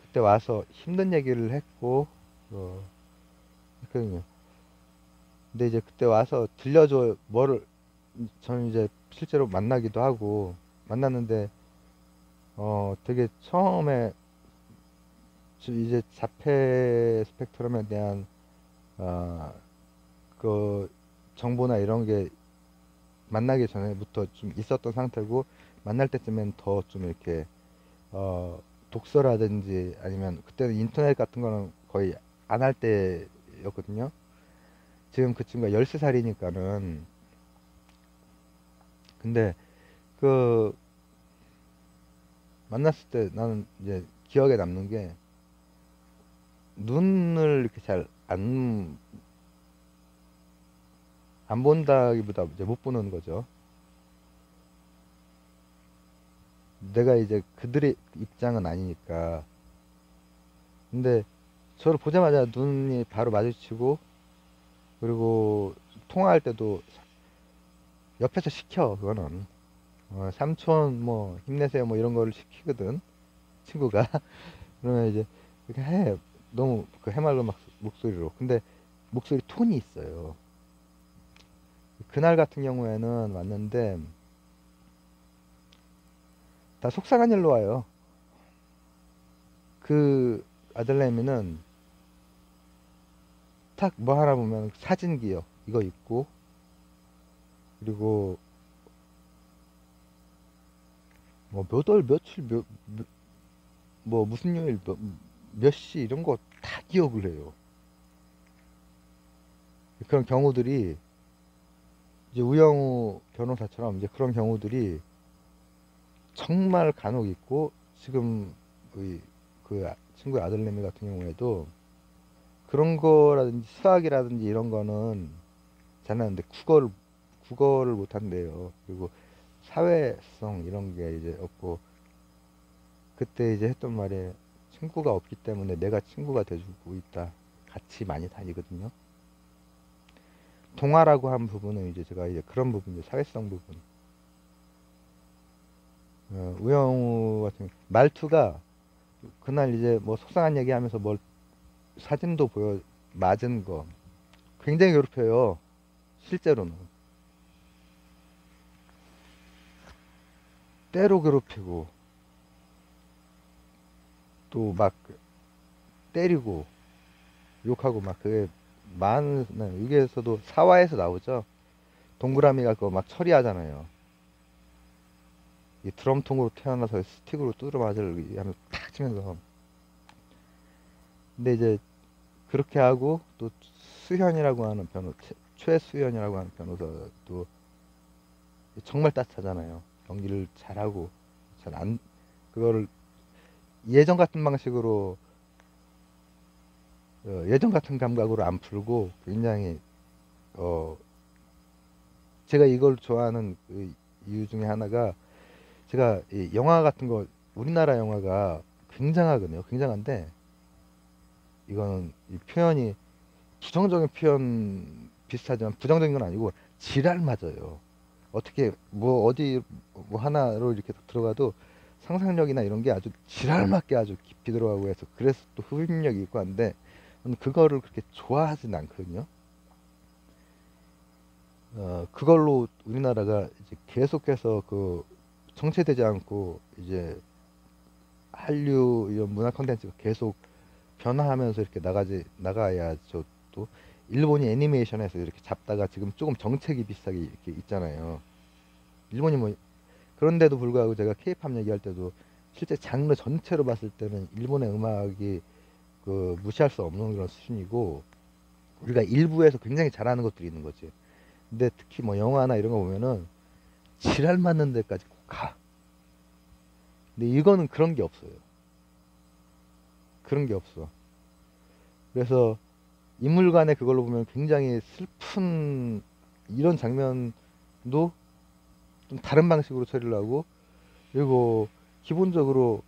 [SPEAKER 1] 그때 와서 힘든 얘기를 했고, 했거든요. 근데 이제 그때 와서 들려줘, 저는 이제 실제로 만나기도 하고, 만났는데, 되게 처음에, 이제 자폐 스펙트럼에 대한, 어, 그, 정보나 이런 게 만나기 전에부터 좀 있었던 상태고, 만날 때쯤엔 더 좀 이렇게, 독서라든지 아니면 그때는 인터넷 같은 거는 거의 안 할 때였거든요. 지금 그 친구가 13살이니까는. 근데 그 만났을 때 나는 이제 기억에 남는 게, 눈을 이렇게 잘 안 본다기보다 이제 못 보는 거죠. 내가 이제 그들의 입장은 아니니까. 근데 저를 보자마자 눈이 바로 마주치고, 그리고 통화할 때도 옆에서 시켜, 그거는. 삼촌 뭐 힘내세요 뭐 이런 거를 시키거든, 친구가. 그러면 이제 이렇게 해. 너무 그 해말로 막 목소리로. 근데 목소리 톤이 있어요. 그날 같은 경우에는 왔는데 다 속상한 일로 와요. 그 아들내미는 딱 뭐 하나 보면 사진기요, 이거 있고, 그리고 뭐 몇 월 며칠 뭐 무슨 요일 몇 시 이런 거 다 기억을 해요. 그런 경우들이 이제 우영우 변호사처럼 이제 그런 경우들이 정말 간혹 있고, 지금 그 친구의 아들내미 같은 경우에도 그런 거라든지 수학이라든지 이런 거는 잘하는데 국어를 못 한대요. 그리고 사회성 이런 게 이제 없고, 그때 이제 했던 말에 친구가 없기 때문에 내가 친구가 돼주고 있다. 같이 많이 다니거든요. 동화라고 한 부분은 이제 제가 이제 그런 부분이죠. 사회성 부분. 우영우 같은 말투가, 그날 이제 뭐 속상한 얘기 하면서 뭘 사진도 맞은 거 굉장히 괴롭혀요. 실제로는 때로 괴롭히고, 또 막 때리고 욕하고 막, 그게 많은, 여기에서도 사화에서 나오죠. 동그라미가 그거 막 처리하잖아요. 이 드럼통으로 태어나서 스틱으로 뚜드려 맞을 하면서 탁 치면서. 근데 이제 그렇게 하고, 또 수현이라고 하는 최수현이라고 하는 변호사도 정말 따뜻하잖아요. 연기를 잘하고, 잘 안, 그거를 예전 같은 방식으로, 예전 같은 감각으로 안 풀고, 굉장히, 어, 제가 이걸 좋아하는 그 이유 중에 하나가, 제가 이 영화 같은 거, 우리나라 영화가 굉장하거든요. 굉장한데, 이거는 이 표현이 부정적인 표현 비슷하지만 부정적인 건 아니고 지랄 맞아요. 어떻게 뭐 어디 뭐 하나로 이렇게 들어가도 상상력이나 이런 게 아주 지랄 맞게 아주 깊이 들어가고 해서, 그래서 또 흡입력이 있고 한데, 저는 그거를 그렇게 좋아하진 않거든요. 그걸로 우리나라가 이제 계속해서 그 정체되지 않고 이제 한류 이런 문화 콘텐츠가 계속 변화하면서 이렇게 나가야죠. 또 일본이 애니메이션에서 이렇게 잡다가 지금 조금 정책이 비슷하게 이렇게 있잖아요. 일본이 뭐 그런데도 불구하고 제가 케이팝 얘기할 때도 실제 장르 전체로 봤을 때는 일본의 음악이 그 무시할 수 없는 그런 수준이고 우리가 일부에서 굉장히 잘하는 것들이 있는 거지. 근데 특히 뭐 영화나 이런 거 보면은 지랄 맞는 데까지 꼭 가. 근데 이거는 그런 게 없어요. 그런 게 없어. 그래서 인물간의 그걸로 보면 굉장히 슬픈 이런 장면도 좀 다른 방식으로 처리를 하고 그리고 기본적으로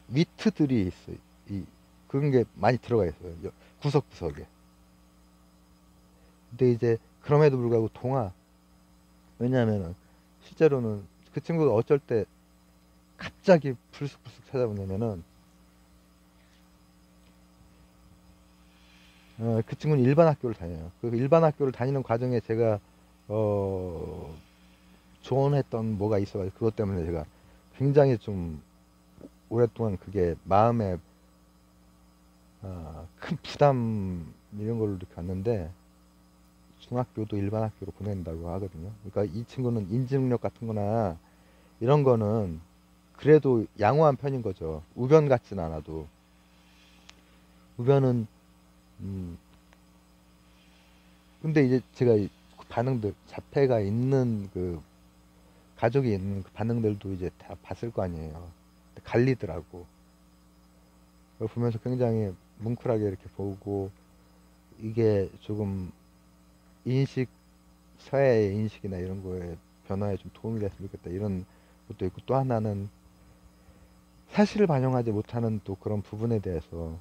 [SPEAKER 1] 위트들이 있어요. 그런 게 많이 들어가 있어요. 구석구석에. 근데 이제 그럼에도 불구하고 동화 왜냐하면은 실제로는 그 친구가 어쩔 때 갑자기 불쑥불쑥 찾아오냐면은 그 친구는 일반 학교를 다녀요. 그 일반 학교를 다니는 과정에 제가 어, 조언했던 뭐가 있어가지고 그것 때문에 제가 굉장히 좀 오랫동안 그게 마음에 큰 부담 이런 걸로 이렇게 갔는데 중학교도 일반 학교로 보낸다고 하거든요. 그러니까 이 친구는 인지 능력 같은 거나 이런 거는 그래도 양호한 편인 거죠. 우변 같진 않아도 우변은 음 근데 이제 제가 그 반응들 자폐가 있는 그 가족이 있는 그 반응들도 이제 다 봤을 거 아니에요. 갈리더라고. 그걸 보면서 굉장히 뭉클하게 이렇게 보고 이게 조금 인식 사회의 인식이나 이런 거에 변화에 좀 도움이 됐으면 좋겠다 이런 것도 있고 또 하나는 사실을 반영하지 못하는 또 그런 부분에 대해서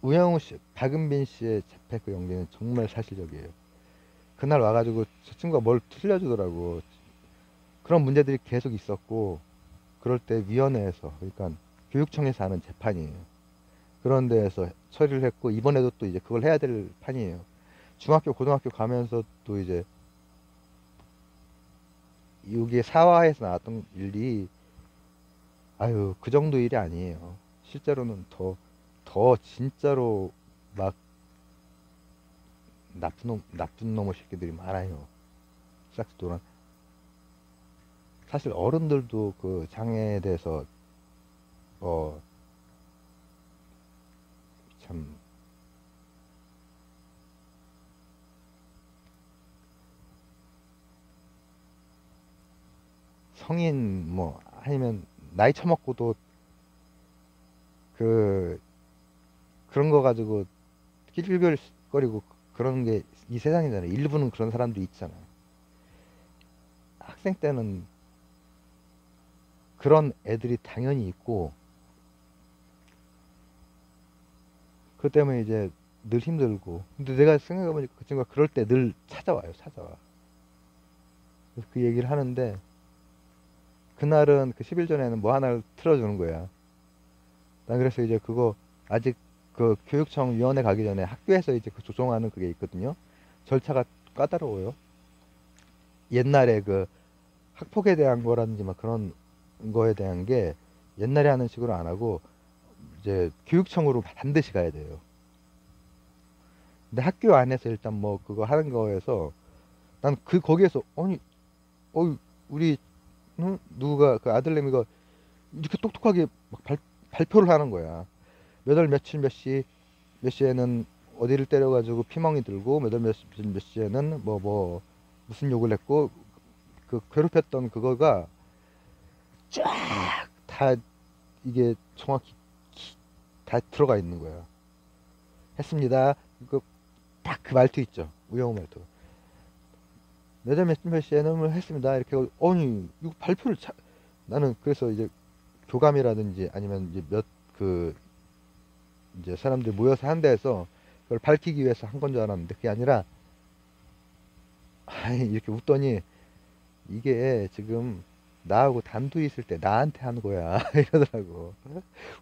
[SPEAKER 1] 우영우 씨, 박은빈 씨의 재패 그 연기는 정말 사실적이에요. 그날 와가지고 저 친구가 뭘 틀려주더라고. 그런 문제들이 계속 있었고 그럴 때 위원회에서 그러니까 교육청에서 하는 재판이에요. 그런 데에서 처리를 했고 이번에도 또 이제 그걸 해야 될 판이에요. 중학교, 고등학교 가면서 또 이제 여기에 사화에서 나왔던 일이 아유 그 정도 일이 아니에요. 실제로는 더 진짜로 막 나쁜 놈의 새끼들이 많아요. 싹스 도란 사실 어른들도 그 장애에 대해서 어 참 성인 뭐 아니면 나이 처먹고도 그 그런 거 가지고 낄낄거리고 그런 게 이 세상이잖아요. 일부는 그런 사람도 있잖아요. 학생 때는 그런 애들이 당연히 있고 그것 때문에 이제 늘 힘들고 근데 내가 생각해보니까 그 친구가 그럴 때 늘 찾아와요. 찾아와. 그래서 그 얘기를 하는데 그날은 그 10일 전에는 뭐 하나를 틀어주는 거야. 난 그래서 이제 그거 아직 그 교육청 위원회 가기 전에 학교에서 이제 그 조정하는 그게 있거든요. 절차가 까다로워요. 옛날에 그 학폭에 대한 거라든지 막 그런 거에 대한 게 옛날에 하는 식으로 안 하고 이제 교육청으로 반드시 가야 돼요. 근데 학교 안에서 일단 뭐 그거 하는 거에서 난 그 거기에서 아니 우리 누가 그 아들내미가 이렇게 똑똑하게 막 발표를 하는 거야. 몇 월 며칠 몇 시에는 어디를 때려가지고 피멍이 들고 몇 월 며칠 몇 시에는 뭐 무슨 욕을 했고 그 괴롭혔던 그거가 쫙 다 이게 정확히 다 들어가 있는 거야. 했습니다. 그 딱 그 말투 있죠. 우영우 말투. 몇 월 몇 시에는 뭐 했습니다. 이렇게 아니 이거 발표를 나는 그래서 이제 교감이라든지 아니면 이제 그 이제 사람들이 모여서 한 데에서 그걸 밝히기 위해서 한 건 줄 알았는데 그게 아니라 아이 이렇게 웃더니 이게 지금 나하고 단둘이 있을 때 나한테 하는 거야 이러더라고.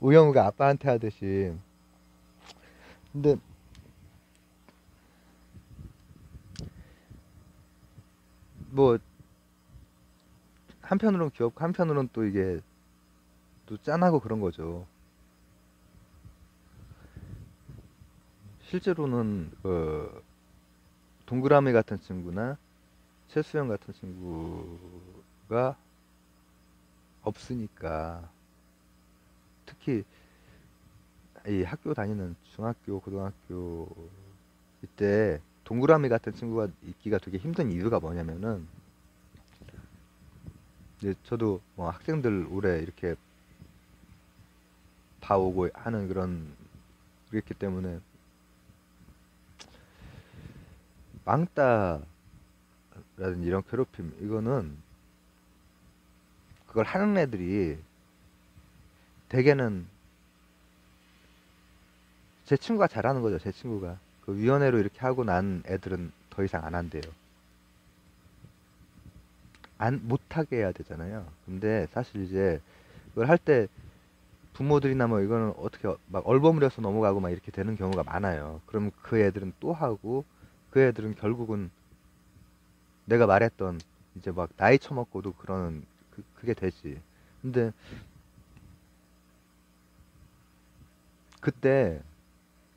[SPEAKER 1] 우영우가 아빠한테 하듯이. 근데 뭐 한편으로는 귀엽고 한편으로는 또 이게 또 짠하고 그런 거죠. 실제로는 그 동그라미 같은 친구나 최수영 같은 친구가 없으니까, 특히 이 학교 다니는 중학교, 고등학교 이때 동그라미 같은 친구가 있기가 되게 힘든 이유가 뭐냐면은, 이제 저도 뭐 학생들 오래 이렇게 봐오고 하는 그런 그랬기 때문에, 왕따라든지 이런 괴롭힘, 이거는 그걸 하는 애들이 대개는 제 친구가 잘하는 거죠. 제 친구가 그 위원회로 이렇게 하고 난 애들은 더 이상 안 한대요. 안 못하게 해야 되잖아요. 근데 사실 이제 그걸 할 때 부모들이나 뭐 이거는 어떻게 막 얼버무려서 넘어가고 막 이렇게 되는 경우가 많아요. 그럼 그 애들은 또 하고, 그 애들은 결국은 내가 말했던 이제 막 나이 처먹고도 그러는 그게 되지. 근데 그때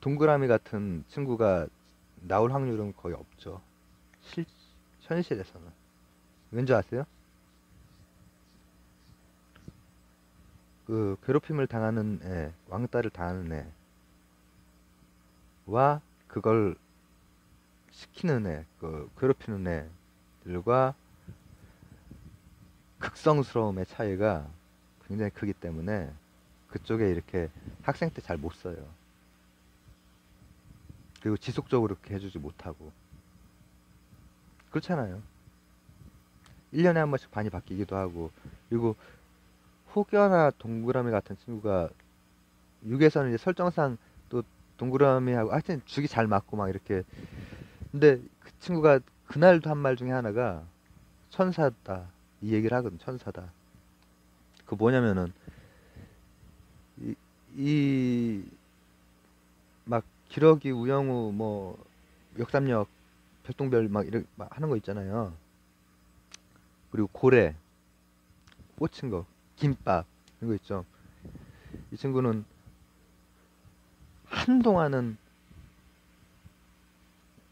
[SPEAKER 1] 동그라미 같은 친구가 나올 확률은 거의 없죠. 실 현실에서는. 왠지 아세요? 그 괴롭힘을 당하는 애, 왕따를 당하는 애와 그걸 시키는 애, 그 괴롭히는 애들과 극성스러움의 차이가 굉장히 크기 때문에 그쪽에 이렇게 학생 때 잘 못 써요. 그리고 지속적으로 그렇게 해주지 못하고. 그렇잖아요. 1년에 한 번씩 반이 바뀌기도 하고. 그리고 혹여나 동그라미 같은 친구가 6에서는 이제 설정상 또 동그라미하고 하여튼 죽이 잘 맞고 막 이렇게. 근데 그 친구가 그날도 한 말 중에 하나가 천사다, 이 얘기를 하거든. 천사다. 그 뭐냐면은 이, 막 기러기, 우영우, 뭐 역삼역, 별똥별 막 이렇게 막 하는 거 있잖아요. 그리고 고래, 꽂힌 거, 김밥 이런 거 있죠. 이 친구는 한동안은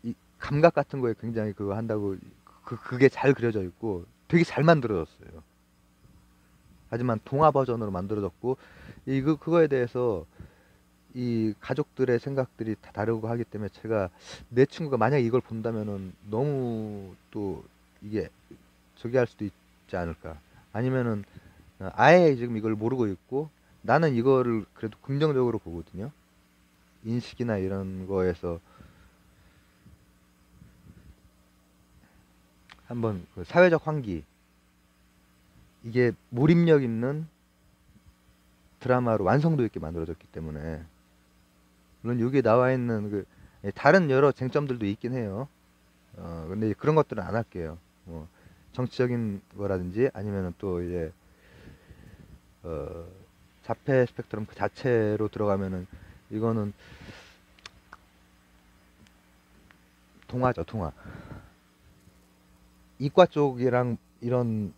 [SPEAKER 1] 이 감각 같은 거에 굉장히 그거 한다고, 그게 잘 그려져 있고 되게 잘 만들어졌어요. 하지만 동화 버전으로 만들어졌고, 그거에 대해서 이 가족들의 생각들이 다 다르고 하기 때문에, 제가 내 친구가 만약 이걸 본다면은 너무 또 이게 저기 할 수도 있지 않을까. 아니면은 아예 지금 이걸 모르고 있고, 나는 이거를 그래도 긍정적으로 보거든요. 인식이나 이런 거에서 한번 그 사회적 환기, 이게 몰입력 있는 드라마로 완성도 있게 만들어졌기 때문에, 물론 여기에 나와 있는 그 다른 여러 쟁점들도 있긴 해요. 근데 그런 것들은 안 할게요. 뭐 정치적인 거라든지 아니면은 또 이제 어, 자폐 스펙트럼 그 자체로 들어가면은 이거는 동화죠, 동화. 이과 쪽이랑 이런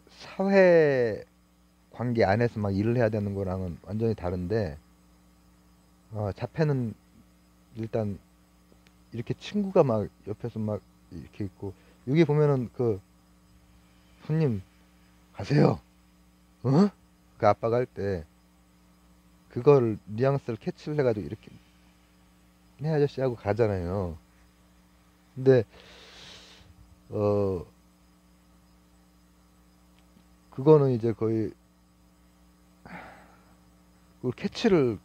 [SPEAKER 1] 사회 관계 안에서 막 일을 해야 되는 거랑은 완전히 다른데, 자폐는 일단 이렇게 친구가 막 옆에서 막 이렇게 있고, 여기 보면은 그 손님 가세요. 어? 그 아빠가 할 때 그걸 뉘앙스를 캐치를 해가지고 이렇게 네 아저씨 하고 가잖아요. 근데 어 그거는 이제 거의 그걸 캐치를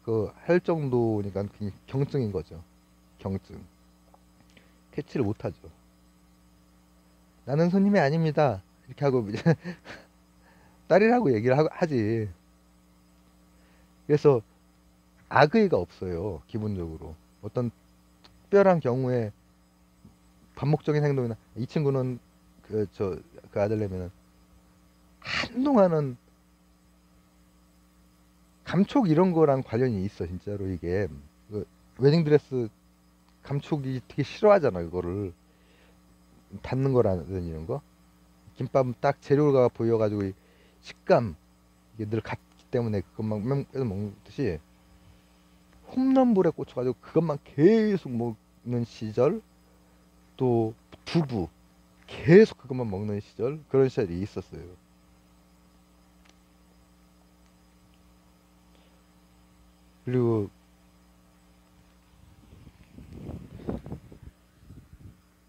[SPEAKER 1] 할 정도니까 그냥 경증인 거죠. 경증. 캐치를 못 하죠. 나는 손님이 아닙니다. 이렇게 하고 이제 딸이라고 얘기를 하지. 그래서 악의가 없어요. 기본적으로. 어떤 특별한 경우에 반복적인 행동이나, 이 친구는 그 아들내미는 한동안은 감촉 이런 거랑 관련이 있어. 진짜로 이게 그 웨딩드레스 감촉이 되게 싫어하잖아 그거를. 닿는 거라든지 이런 거. 김밥은 딱 재료가 보여가지고 이 식감 이게 늘 같기 때문에 그것만 계속 먹듯이 홈런볼에 꽂혀가지고 그것만 계속 먹는 시절, 또 두부 계속 그것만 먹는 시절, 그런 시절이 있었어요. 그리고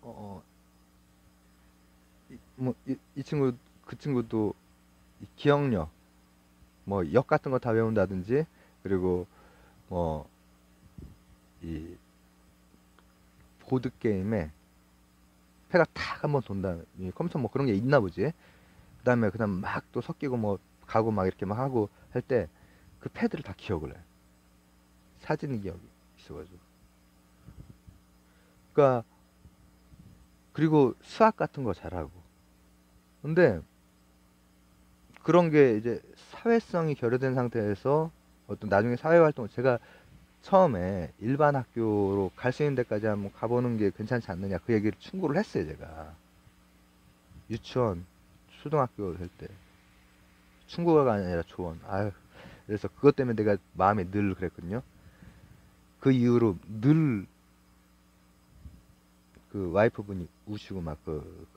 [SPEAKER 1] 어, 이 친구 그 친구도 이 기억력 뭐 역 같은 거 다 외운다든지, 그리고 뭐 이 보드 게임에 패가 탁 한번 돈다, 이 컴퓨터 뭐 그런 게 있나 보지. 그다음에 그다음 막 또 섞이고 뭐 가고 막 이렇게 막 하고 할 때 그 패들을 다 기억을 해. 사진 기억이 있어가지고. 그러니까 그리고 수학 같은 거 잘하고. 근데 그런 게 이제 사회성이 결여된 상태에서 어떤 나중에 사회활동, 제가 처음에 일반 학교로 갈 수 있는 데까지 한번 가보는 게 괜찮지 않느냐 그 얘기를 충고를 했어요 제가. 유치원 초등학교 할 때 충고가 아니라 조언. 아유, 그래서 그것 때문에 내가 마음이 늘 그랬거든요. 그 이후로 늘 그 와이프분이 우시고 막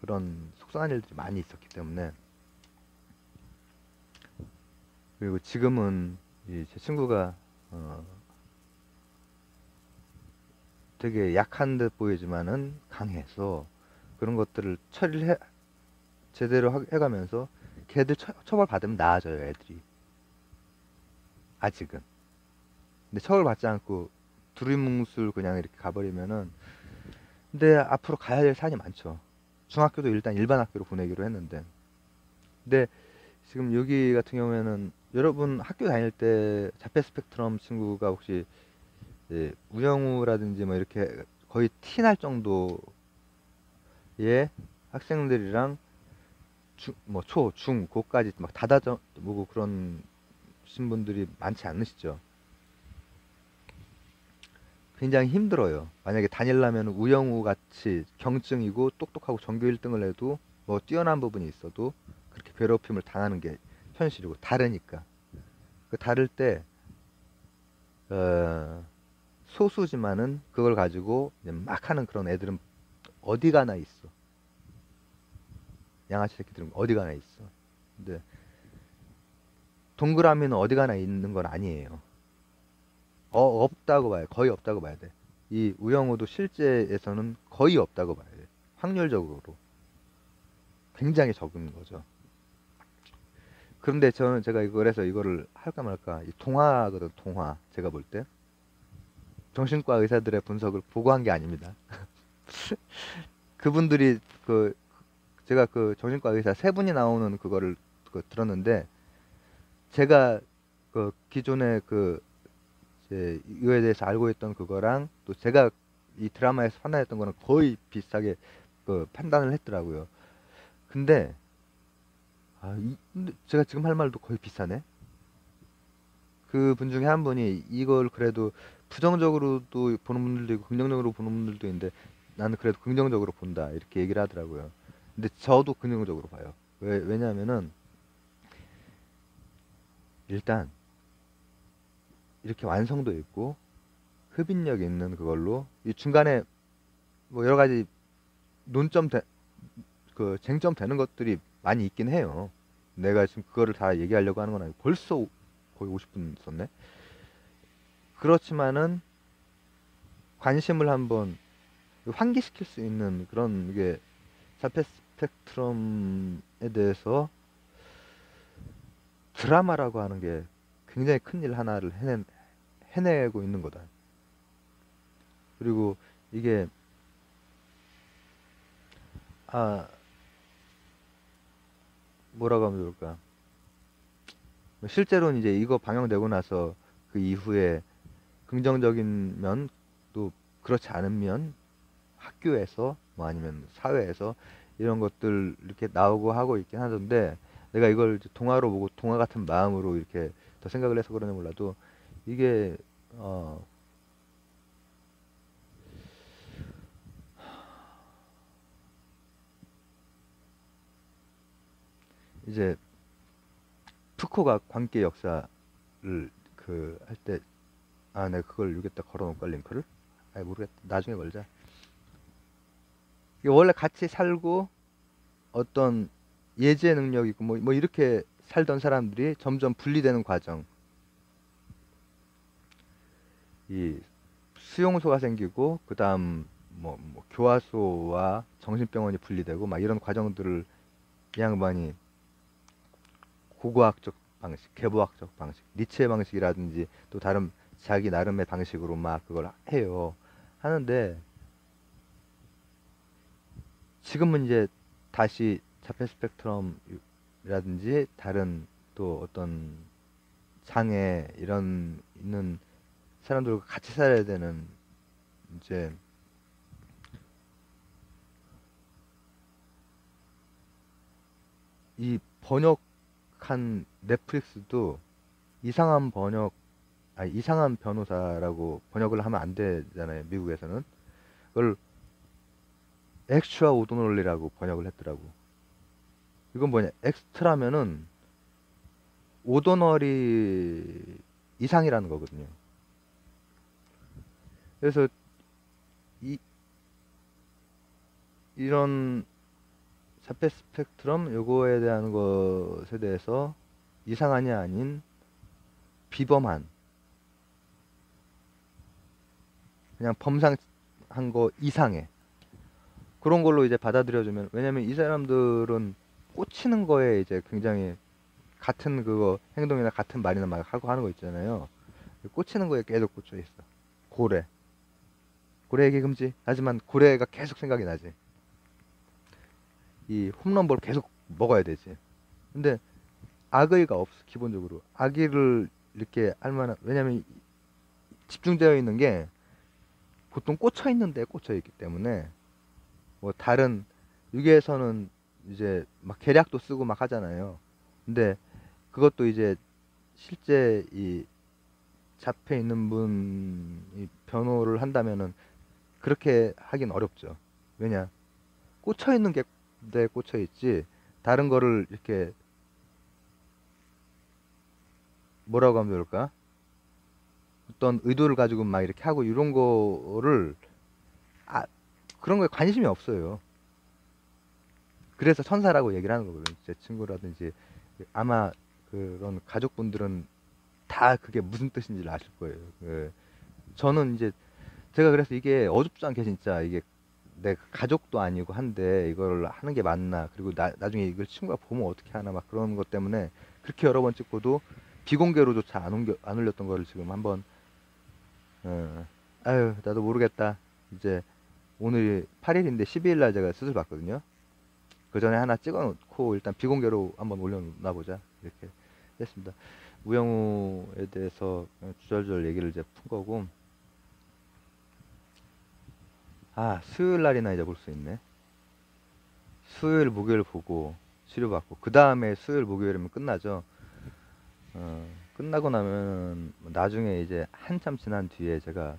[SPEAKER 1] 그런 속상한 일들이 많이 있었기 때문에. 그리고 지금은 이 제 친구가 되게 약한 듯 보이지만은 강해서 그런 것들을 처리를 제대로 해가면서 걔들 처벌 받으면 나아져요 애들이 아직은. 근데 처벌 받지 않고 두리뭉술 그냥 이렇게 가버리면은, 근데 앞으로 가야 될 산이 많죠. 중학교도 일단 일반 학교로 보내기로 했는데, 근데 지금 여기 같은 경우에는 여러분 학교 다닐 때 자폐 스펙트럼 친구가 혹시 우영우라든지 뭐 이렇게 거의 티날 정도의 학생들이랑 뭐 초, 중, 고까지 막 다다져 보고 그런 분들이 많지 않으시죠? 굉장히 힘들어요. 만약에 다니려면 우영우 같이 경증이고 똑똑하고 전교 1등을 해도 뭐 뛰어난 부분이 있어도 그렇게 괴롭힘을 당하는 게 현실이고, 다르니까. 그 다를 때 어, 소수지만은 그걸 가지고 이제 막 하는 그런 애들은 어디 가나 있어. 양아치 새끼들은 어디 가나 있어. 근데 동그라미는 어디 가나 있는 건 아니에요. 없다고 봐요. 거의 없다고 봐야 돼. 이 우영우도 실제에서는 거의 없다고 봐야 돼. 확률적으로 굉장히 적은 거죠. 그런데 저는 제가 이걸 해서 이거를 할까 말까, 이 동화거든, 동화. 제가 볼 때 정신과 의사들의 분석을 보고한 게 아닙니다. 그분들이 그 제가 그 정신과 의사 세 분이 나오는 그거를 들었는데, 제가 그 기존에 이거에 대해서 알고 있던 그거랑 또 제가 이 드라마에서 판단했던 거는 거의 비슷하게 그 판단을 했더라고요. 근데 근데 제가 지금 할 말도 거의 비슷하네. 그 분 중에 한 분이 이걸 그래도 부정적으로도 보는 분들도 있고 긍정적으로 보는 분들도 있는데, 나는 그래도 긍정적으로 본다 이렇게 얘기를 하더라고요. 근데 저도 긍정적으로 봐요. 왜냐하면은 일단 이렇게 완성도 있고 흡인력 있는 그걸로 이 중간에 뭐 여러 가지 논점 그 쟁점 되는 것들이 많이 있긴 해요. 내가 지금 그거를 다 얘기하려고 하는 건 아니고 벌써 거의 50분 썼네. 그렇지만은 관심을 한번 환기시킬 수 있는 그런 게 자폐 스펙트럼에 대해서 드라마라고 하는 게 굉장히 큰 일 하나를 해내고 있는 거다. 그리고 이게 아 뭐라고 하면 좋을까? 실제로는 이제 이거 방영되고 나서 그 이후에 긍정적인 면, 또 그렇지 않은 면, 학교에서 뭐 아니면 사회에서 이런 것들 이렇게 나오고 하고 있긴 하던데, 내가 이걸 이제 동화로 보고 동화 같은 마음으로 이렇게 더 생각을 해서 그러는 몰라도 이게 어 이제 푸코가 광기의 역사를 그 할 때, 아, 내가 그걸 여기다 걸어놓을까, 링크를? 아이, 모르겠다. 나중에 걸자. 이게 원래 같이 살고 어떤 예지의 능력이 있고 뭐 이렇게 살던 사람들이 점점 분리되는 과정. 이 수용소가 생기고 그다음 뭐 교화소와 정신병원이 분리되고 막 이런 과정들을 이 양반이 고고학적 방식, 계보학적 방식, 니체의 방식이라든지 또 다른 자기 나름의 방식으로 막 그걸 해요. 하는데 지금은 이제 다시 자폐 스펙트럼이라든지 다른 또 어떤 장애 이런 있는 사람들과 같이 살아야 되는 이제 이 번역한 넷플릭스도 이상한 번역, 아니 이상한 변호사라고 번역을 하면 안 되잖아요. 미국에서는 그걸 엑스트라 오도널리라고 번역을 했더라고. 이건 뭐냐? 엑스트라면은 오도널이 이상이라는 거거든요. 그래서 이 이런 자폐 스펙트럼 요거에 대한 것에 대해서 이상한이 아닌 비범한 그냥 범상한 거 이상해 그런 걸로 이제 받아들여주면 왜냐면 이 사람들은 꽂히는 거에 이제 굉장히 같은 그거 행동이나 같은 말이나 막 하고 하는 거 있잖아요. 꽂히는 거에 계속 꽂혀 있어. 고래. 고래 얘기 금지. 하지만 고래가 계속 생각이 나지. 이 홈런볼 계속 먹어야 되지. 근데 악의가 없어. 기본적으로 악의를 이렇게 할 만한 왜냐면 집중되어 있는 게 보통 꽂혀 있는데 꽂혀 있기 때문에 뭐 다른 유괴에서는 이제 막 계략도 쓰고 막 하잖아요. 근데 그것도 이제 실제 이 잡혀 있는 분이 변호를 한다면은 그렇게 하긴 어렵죠. 왜냐? 꽂혀 있는 게 내 꽂혀 있지. 다른 거를 이렇게 뭐라고 하면 좋을까? 어떤 의도를 가지고 막 이렇게 하고 이런 거를 아 그런 거에 관심이 없어요. 그래서 천사라고 얘기를 하는 거거든요. 제 친구라든지 아마 그런 가족분들은 다 그게 무슨 뜻인지를 아실 거예요. 저는 이제 제가 그래서 이게 어줍지 않게 진짜 이게 내 가족도 아니고 한데 이걸 하는 게 맞나 그리고 나중에 이걸 친구가 보면 어떻게 하나 막 그런 것 때문에 그렇게 여러 번 찍고도 비공개로조차 안 올렸던 거를 지금 한번 아유 나도 모르겠다. 이제 오늘 8일인데 12일 날 제가 수술 받거든요. 그 전에 하나 찍어놓고 일단 비공개로 한번 올려놔 보자 이렇게 했습니다. 우영우에 대해서 주절주절 얘기를 이제 푼 거고 아 수요일 날이나 이제 볼 수 있네. 수요일 목요일 보고 치료받고 그 다음에 수요일 목요일이면 끝나죠. 끝나고 나면 나중에 이제 한참 지난 뒤에 제가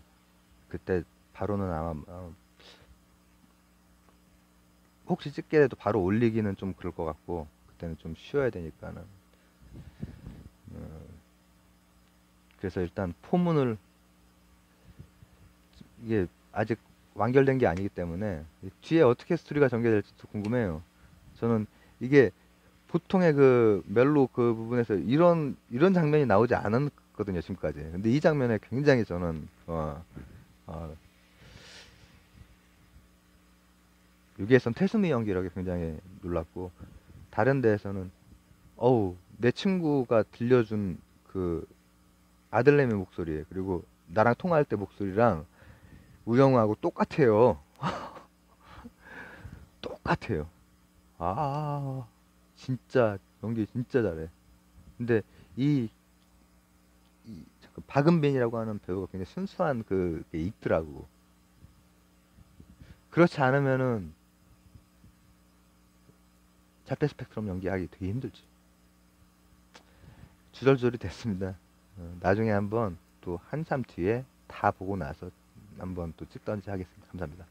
[SPEAKER 1] 그때 바로는 아마 혹시 찍게 돼도 바로 올리기는 좀 그럴 것 같고 그때는 좀 쉬어야 되니까는 그래서 일단 포문을 이게 아직 완결된 게 아니기 때문에 뒤에 어떻게 스토리가 전개될지도 궁금해요. 저는 이게 보통의 그 멜로 그 부분에서 이런 장면이 나오지 않았거든요 지금까지. 근데 이 장면에 굉장히 저는 어, 여기에선 태수미 연기력이 굉장히 놀랐고 다른 데에서는 어우 내 친구가 들려준 그 아들내미 목소리 그리고 나랑 통화할 때 목소리랑 우영우하고 똑같아요. 똑같아요. 아 진짜 연기 진짜 잘해. 근데 이, 박은빈이라고 하는 배우가 굉장히 순수한 그게 있더라고. 그렇지 않으면은 자폐 스펙트럼 연기하기 되게 힘들지. 주절주절이 됐습니다. 나중에 한번 또 한참 뒤에 다 보고 나서 한번 또 찍던지 하겠습니다. 감사합니다.